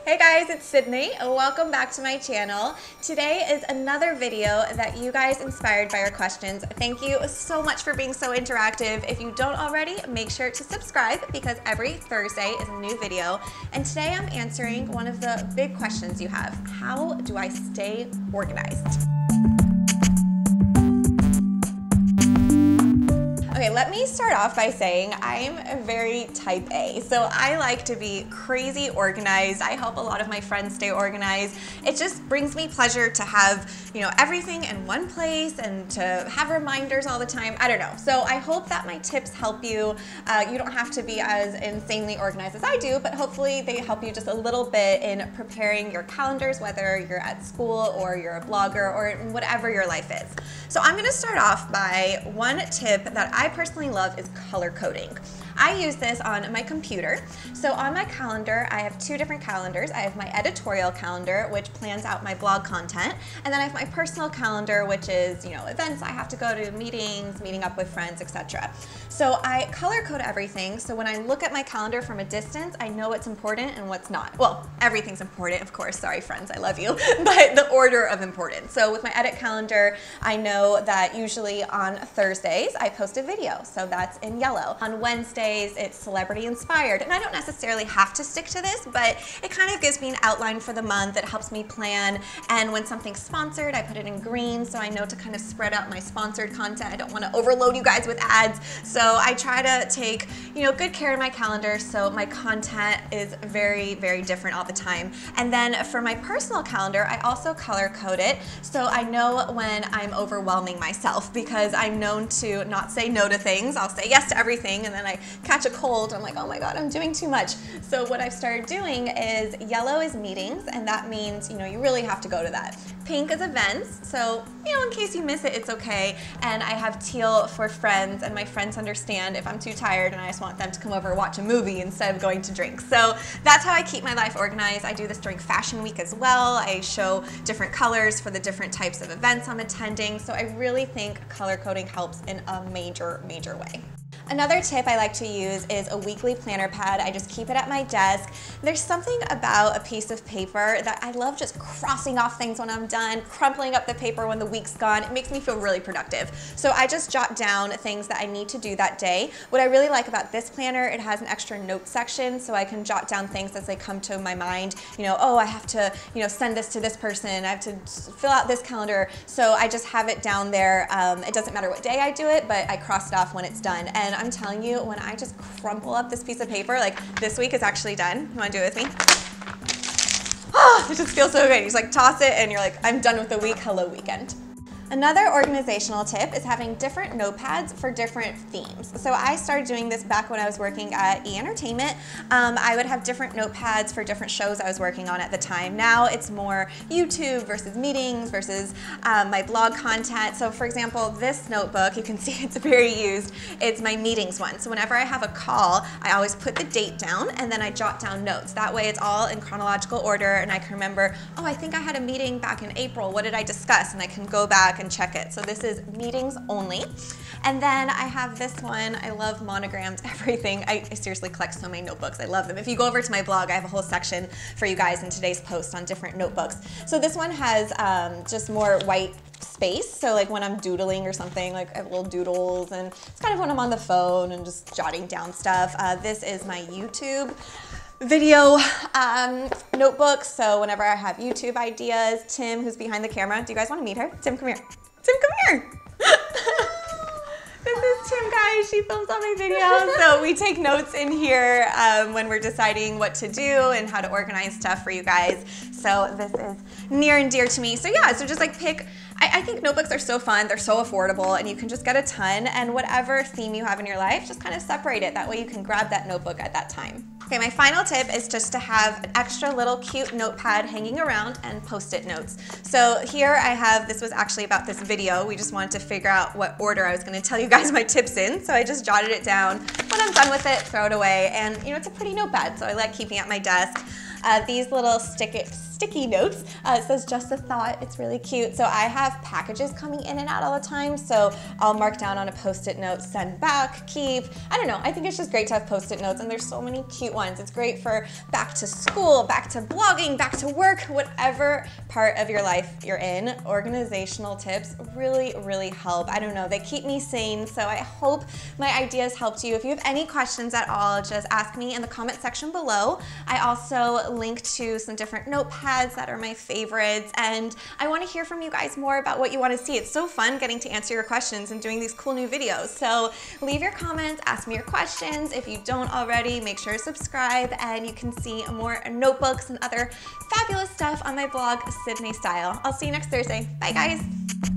Hey guys, it's Sydney. Welcome back to my channel. Today is another video that you guys inspired by your questions. Thank you so much for being so interactive. If you don't already, make sure to subscribe because every Thursday is a new video. And today I'm answering one of the big questions you have. How do I stay organized? Okay, let me start off by saying I'm a very type A. So I like to be crazy organized. I help a lot of my friends stay organized. It just brings me pleasure to have, everything in one place and to have reminders all the time. I don't know. So I hope that my tips help you. You don't have to be as insanely organized as I do, but hopefully they help you just a little bit in preparing your calendars, whether you're at school or you're a blogger or whatever your life is. So I'm gonna start off by one tip that I personally love is color coding. I use this on my computer. So on my calendar, I have two different calendars. I have my editorial calendar, which plans out my blog content. And then I have my personal calendar, which is, events I have to go to, meetings, meeting up with friends, etc. So I color code everything. So when I look at my calendar from a distance, I know what's important and what's not. Well, everything's important, of course. Sorry, friends, I love you. But the order of importance. So with my edit calendar, I know that usually on Thursdays, I post a video. So that's in yellow. On Wednesdays, it's celebrity inspired. And I don't necessarily have to stick to this, but it kind of gives me an outline for the month. It helps me plan. And when something's sponsored, I put it in green so I know to kind of spread out my sponsored content. I don't want to overload you guys with ads. So I try to take, good care of my calendar so my content is very, very different all the time. And then for my personal calendar, I also color code it so I know when I'm overwhelming myself because I'm known to not say no to things. I'll say yes to everything and then I catch a cold. I'm like, oh my God, I'm doing too much. So what I've started doing is yellow is meetings, and that means, you really have to go to that. Pink is events, so, in case you miss it, it's okay. And I have teal for friends, and my friends understand if I'm too tired and I just want them to come over and watch a movie instead of going to drink. So that's how I keep my life organized. I do this during Fashion Week as well. I show different colors for the different types of events I'm attending. So I really think color coding helps in a major, major way. Another tip I like to use is a weekly planner pad. I just keep it at my desk. There's something about a piece of paper that I love just crossing off things when I'm done, crumpling up the paper when the week's gone. It makes me feel really productive. So I just jot down things that I need to do that day. What I really like about this planner, it has an extra note section so I can jot down things as they come to my mind. Oh, I have to, send this to this person. I have to fill out this calendar. So I just have it down there. It doesn't matter what day I do it, but I cross it off when it's done. And I'm telling you, when I just crumple up this piece of paper, like this week is actually done. You wanna do it with me? Oh, it just feels so good. You just toss it and you're like, I'm done with the week, hello weekend. Another organizational tip is having different notepads for different themes. So I started doing this back when I was working at E-Entertainment. I would have different notepads for different shows I was working on at the time. Now it's more YouTube versus meetings versus my blog content. So for example, this notebook, you can see it's very used. It's my meetings one. So whenever I have a call, I always put the date down and then I jot down notes. That way it's all in chronological order and I can remember, oh, I think I had a meeting back in April. What did I discuss? And I can go back and check it. So this is meetings only. And then I have this one. I love monograms, everything. I seriously collect so many notebooks. I love them. If you go over to my blog, I have a whole section for you guys in today's post on different notebooks. So this one has just more white space. So when I'm doodling or something, I have little doodles, and it's kind of when I'm on the phone and just jotting down stuff. This is my YouTube video notebook. So whenever I have YouTube ideas, Tim, who's behind the camera, do you guys want to meet her? Tim, come here. Tim, come here. This is Tim, guys. She films all my videos. So we take notes in here when we're deciding what to do and how to organize stuff for you guys. So this is near and dear to me. So yeah, so just pick, I think notebooks are so fun, they're so affordable, and you can just get a ton, and whatever theme you have in your life, just kind of separate it. That way you can grab that notebook at that time. Okay, my final tip is just to have an extra little cute notepad hanging around and post-it notes. So here I have, this was actually about this video. We just wanted to figure out what order I was gonna tell you guys my tips in. So I just jotted it down. When I'm done with it, throw it away. And it's a pretty notepad, so I like keeping it at my desk. These little sticky notes. It says just a thought. It's really cute. So I have packages coming in and out all the time, so I'll mark down on a post-it note, send back, keep. I don't know, I think it's just great to have post-it notes, and there's so many cute ones. It's great for back to school, back to blogging, back to work, whatever part of your life you're in. Organizational tips really, really help. I don't know, they keep me sane, so I hope my ideas helped you. If you have any questions at all, just ask me in the comment section below. I also link to some different notepads that are my favorites, and I want to hear from you guys more about what you want to see. It's so fun getting to answer your questions and doing these cool new videos. So leave your comments, ask me your questions. If you don't already, make sure to subscribe, and you can see more notebooks and other fabulous stuff on my blog, Sydne Style. I'll see you next Thursday. Bye guys.